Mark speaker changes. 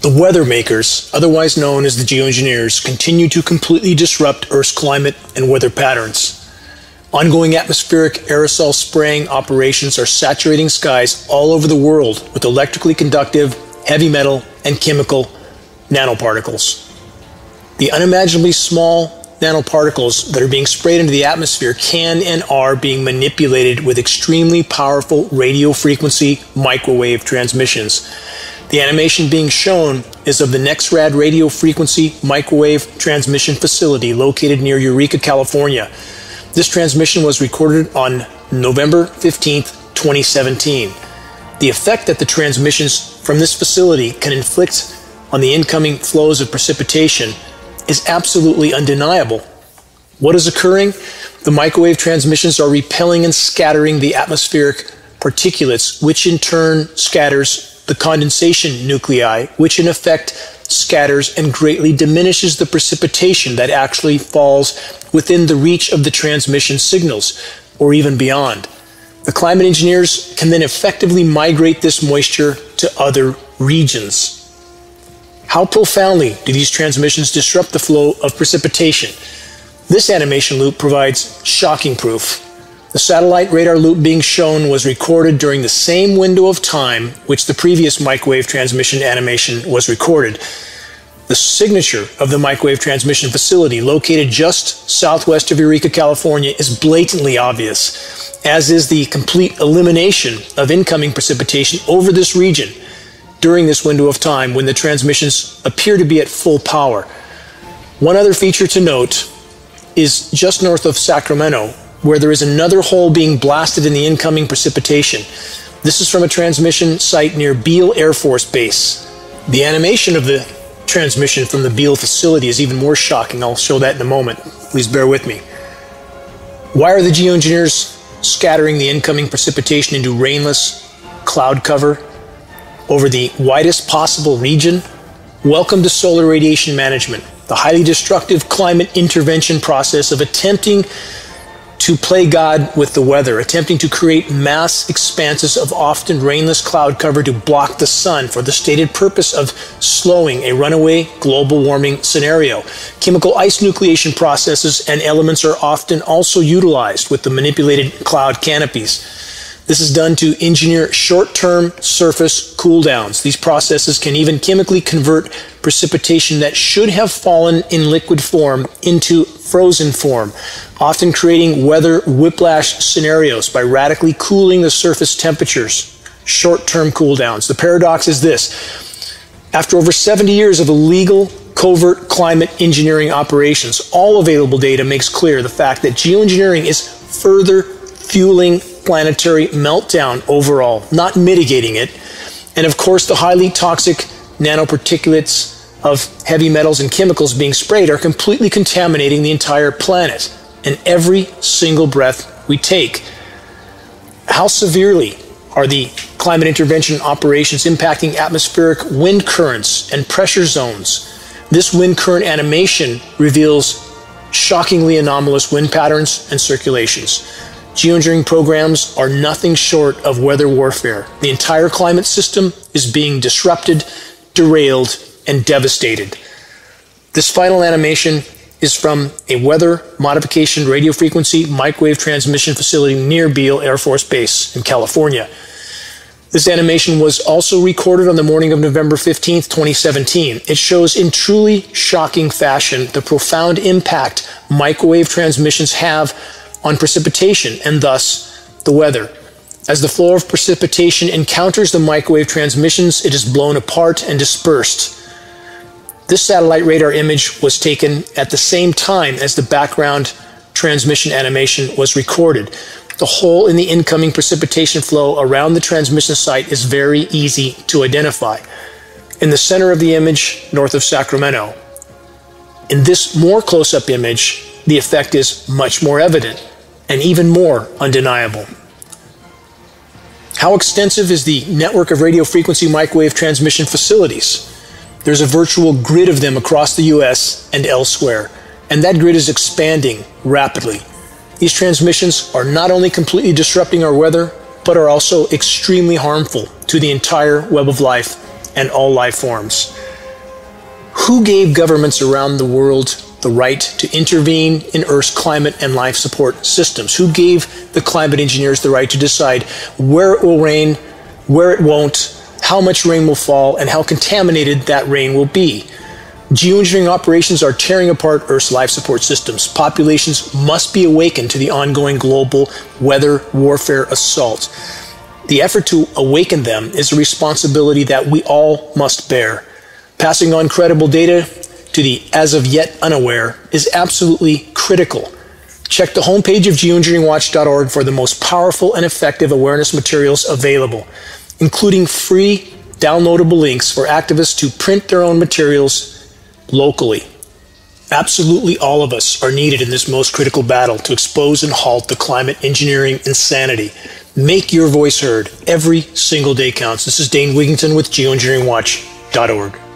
Speaker 1: The weather makers, otherwise known as the geoengineers, continue to completely disrupt Earth's climate and weather patterns. Ongoing atmospheric aerosol spraying operations are saturating skies all over the world with electrically conductive, heavy metal, and chemical nanoparticles. The unimaginably small nanoparticles that are being sprayed into the atmosphere can and are being manipulated with extremely powerful radio frequency microwave transmissions. The animation being shown is of the NexRad radio frequency microwave transmission facility located near Eureka, California. This transmission was recorded on November 15, 2017. The effect that the transmissions from this facility can inflict on the incoming flows of precipitation is absolutely undeniable. What is occurring? The microwave transmissions are repelling and scattering the atmospheric particulates, which in turn scatters the condensation nuclei, which in effect scatters and greatly diminishes the precipitation that actually falls within the reach of the transmission signals, or even beyond. The climate engineers can then effectively migrate this moisture to other regions. How profoundly do these transmissions disrupt the flow of precipitation? This animation loop provides shocking proof. The satellite radar loop being shown was recorded during the same window of time which the previous microwave transmission animation was recorded. The signature of the microwave transmission facility, located just southwest of Eureka, California, is blatantly obvious, as is the complete elimination of incoming precipitation over this region during this window of time when the transmissions appear to be at full power. One other feature to note is just north of Sacramento, where there is another hole being blasted in the incoming precipitation. This is from a transmission site near Beale Air Force Base. The animation of the transmission from the Beale facility is even more shocking. I'll show that in a moment. Please bear with me. Why are the geoengineers scattering the incoming precipitation into rainless cloud cover over the widest possible region? Welcome to solar radiation management, the highly destructive climate intervention process of attempting to play God with the weather, attempting to create mass expanses of often rainless cloud cover to block the sun for the stated purpose of slowing a runaway global warming scenario. Chemical ice nucleation processes and elements are often also utilized with the manipulated cloud canopies. This is done to engineer short-term surface cooldowns. These processes can even chemically convert precipitation that should have fallen in liquid form into frozen form, often creating weather whiplash scenarios by radically cooling the surface temperatures. Short-term cooldowns. The paradox is this. After over 70 years of illegal covert climate engineering operations, all available data makes clear the fact that geoengineering is further fueling planetary meltdown overall, not mitigating it. And of course, the highly toxic nanoparticulates of heavy metals and chemicals being sprayed are completely contaminating the entire planet and every single breath we take. How severely are the climate intervention operations impacting atmospheric wind currents and pressure zones? This wind current animation reveals shockingly anomalous wind patterns and circulations. Geoengineering programs are nothing short of weather warfare. The entire climate system is being disrupted, derailed, and devastated. This final animation is from a weather modification radio frequency microwave transmission facility near Beale Air Force Base in California. This animation was also recorded on the morning of November 15, 2017. It shows in truly shocking fashion the profound impact microwave transmissions have on precipitation and thus the weather. As the flow of precipitation encounters the microwave transmissions, it is blown apart and dispersed. This satellite radar image was taken at the same time as the background transmission animation was recorded. The hole in the incoming precipitation flow around the transmission site is very easy to identify. In the center of the image, north of Sacramento. In this more close-up image, the effect is much more evident and even more undeniable. How extensive is the network of radio frequency microwave transmission facilities? There's a virtual grid of them across the US and elsewhere, and that grid is expanding rapidly. These transmissions are not only completely disrupting our weather, but are also extremely harmful to the entire web of life and all life forms. Who gave governments around the world the right to intervene in Earth's climate and life support systems? Who gave the climate engineers the right to decide where it will rain, where it won't, how much rain will fall, and how contaminated that rain will be? Geoengineering operations are tearing apart Earth's life support systems. Populations must be awakened to the ongoing global weather warfare assault. The effort to awaken them is a responsibility that we all must bear. Passing on credible data to the as of yet unaware is absolutely critical. Check the homepage of geoengineeringwatch.org for the most powerful and effective awareness materials available, including free downloadable links for activists to print their own materials locally. Absolutely all of us are needed in this most critical battle to expose and halt the climate engineering insanity. Make your voice heard. Every single day counts. This is Dane Wigington with geoengineeringwatch.org.